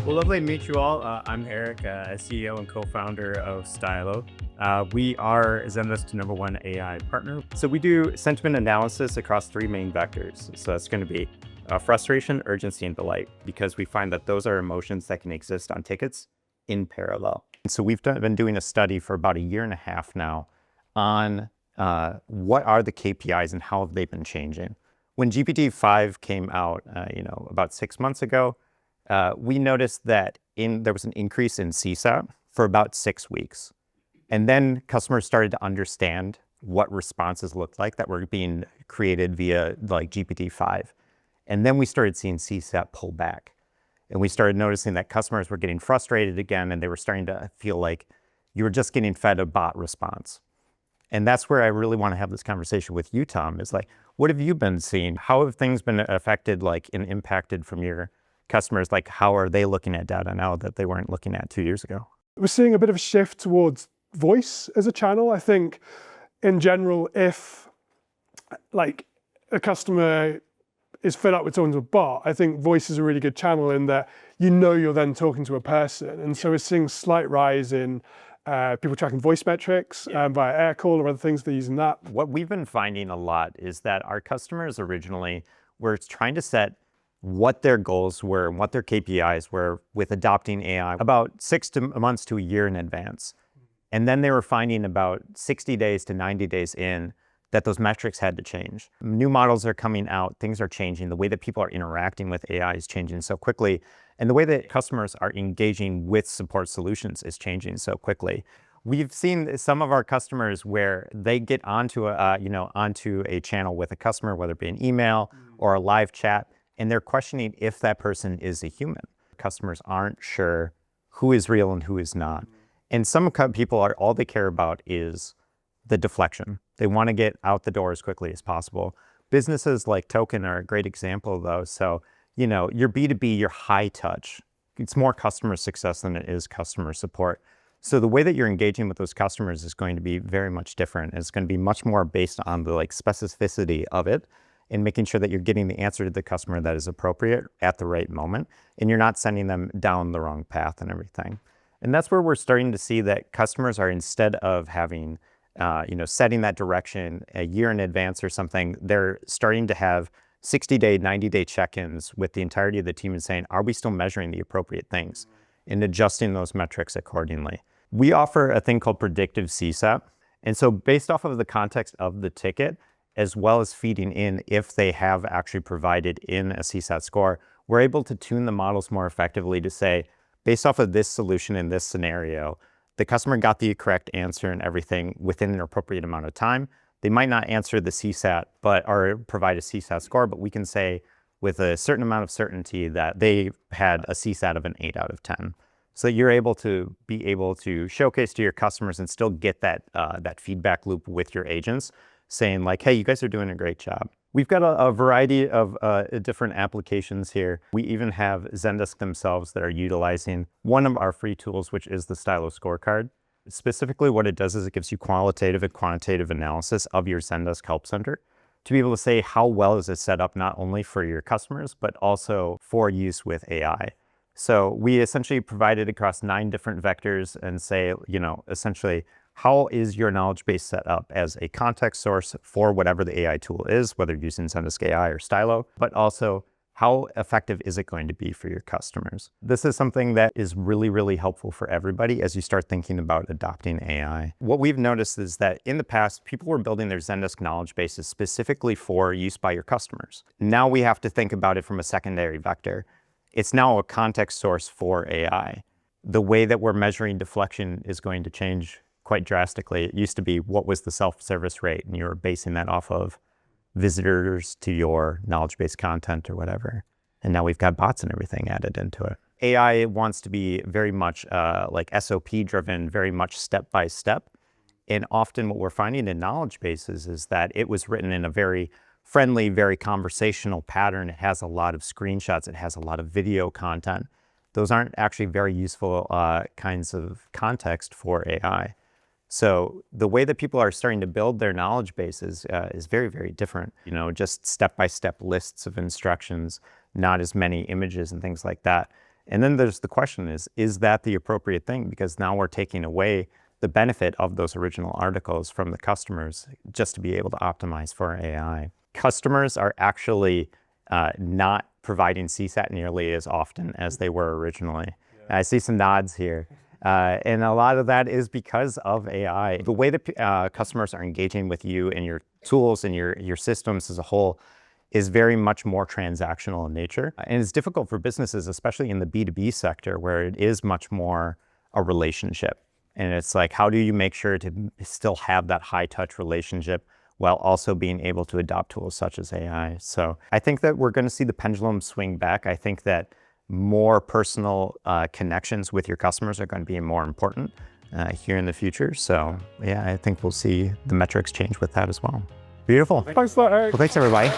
Well, lovely to meet you all. I'm Eric, CEO and co-founder of Stylo. We are Zendesk #1 AI partner. So we do sentiment analysis across three main vectors. So that's going to be frustration, urgency, and delight, because we find that those are emotions that can exist on tickets in parallel. And so we've been doing a study for about a year and a half now on what are the KPIs and how have they been changing. When GPT-5 came out, about 6 months ago, we noticed that there was an increase in CSAT for about 6 weeks. And then customers started to understand what responses looked like that were being created via like GPT-5. And then we started seeing CSAT pull back. And we started noticing that customers were getting frustrated again, and they were starting to feel like you were just getting fed a bot response. And that's where I really want to have this conversation with you, Tom, is like, what have you been seeing? How have things been affected, like, and impacted from your customers? Like, how are they looking at data now that they weren't looking at 2 years ago? We're seeing a bit of a shift towards voice as a channel. I think in general, if like a customer is fed up with talking to a bot, I think voice is a really good channel in that you're then talking to a person. And so we're seeing slight rise in people tracking voice metrics via air call or other things, they're using that. What we've been finding a lot is that our customers originally were trying to set what their goals were and what their KPIs were with adopting AI about 6 months to a year in advance. And then they were finding about 60 days to 90 days in that those metrics had to change. New models are coming out, things are changing. The way that people are interacting with AI is changing so quickly. And the way that customers are engaging with support solutions is changing so quickly. We've seen some of our customers where they get onto a channel with a customer, whether it be an email or a live chat, and they're questioning if that person is a human. Customers aren't sure who is real and who is not. And some people all they care about is the deflection. They want to get out the door as quickly as possible. Businesses like Token are a great example though. So, your B2B, your high touch, it's more customer success than it is customer support. So the way that you're engaging with those customers is going to be very much different. It's going to be much more based on the specificity of it and making sure that you're getting the answer to the customer that is appropriate at the right moment, and you're not sending them down the wrong path and everything. And that's where we're starting to see that customers are, instead of having, setting that direction a year in advance or something, they're starting to have 60-day, 90-day check-ins with the entirety of the team and saying, are we still measuring the appropriate things and adjusting those metrics accordingly? We offer a thing called predictive CSAT. And so based off of the context of the ticket, as well as feeding in if they have actually provided in a CSAT score, we're able to tune the models more effectively to say, based off of this solution in this scenario, the customer got the correct answer and everything within an appropriate amount of time. They might not answer the CSAT or provide a CSAT score, but we can say with a certain amount of certainty that they had a CSAT of an 8 out of 10. So you're able to showcase to your customers and still get that feedback loop with your agents, saying like, hey, you guys are doing a great job. We've got a variety of different applications here. We even have Zendesk themselves that are utilizing one of our free tools, which is the Stylo scorecard. Specifically, what it does is it gives you qualitative and quantitative analysis of your Zendesk Help Center to be able to say how well is it set up not only for your customers, but also for use with AI. So we essentially provide it across 9 different vectors and say, essentially, how is your knowledge base set up as a context source for whatever the AI tool is, whether using Zendesk AI or Stylo, but also how effective is it going to be for your customers? This is something that is really, really helpful for everybody as you start thinking about adopting AI. What we've noticed is that in the past, people were building their Zendesk knowledge bases specifically for use by your customers. Now we have to think about it from a secondary vector. It's now a context source for AI. The way that we're measuring deflection is going to change quite drastically. It used to be what was the self-service rate, and you were basing that off of visitors to your knowledge-based content or whatever. And now we've got bots and everything added into it. AI wants to be very much like SOP driven, very much step-by-step. And often what we're finding in knowledge bases is that it was written in a very friendly, very conversational pattern. It has a lot of screenshots. It has a lot of video content. Those aren't actually very useful kinds of context for AI. So the way that people are starting to build their knowledge bases is very, very different. Just step-by-step lists of instructions, not as many images and things like that. And then there's the question is that the appropriate thing? Because now we're taking away the benefit of those original articles from the customers just to be able to optimize for AI. Customers are actually not providing CSAT nearly as often as they were originally. I see some nods here. And a lot of that is because of AI. The way that customers are engaging with you and your tools and your systems as a whole is very much more transactional in nature. And it's difficult for businesses, especially in the B2B sector, where it is much more a relationship. And it's like, how do you make sure to still have that high touch relationship while also being able to adopt tools such as AI? So I think that we're going to see the pendulum swing back. I think that more personal connections with your customers are going to be more important here in the future. So yeah, I think we'll see the metrics change with that as well. Beautiful. Thanks a lot, Eric. Well, thanks everybody.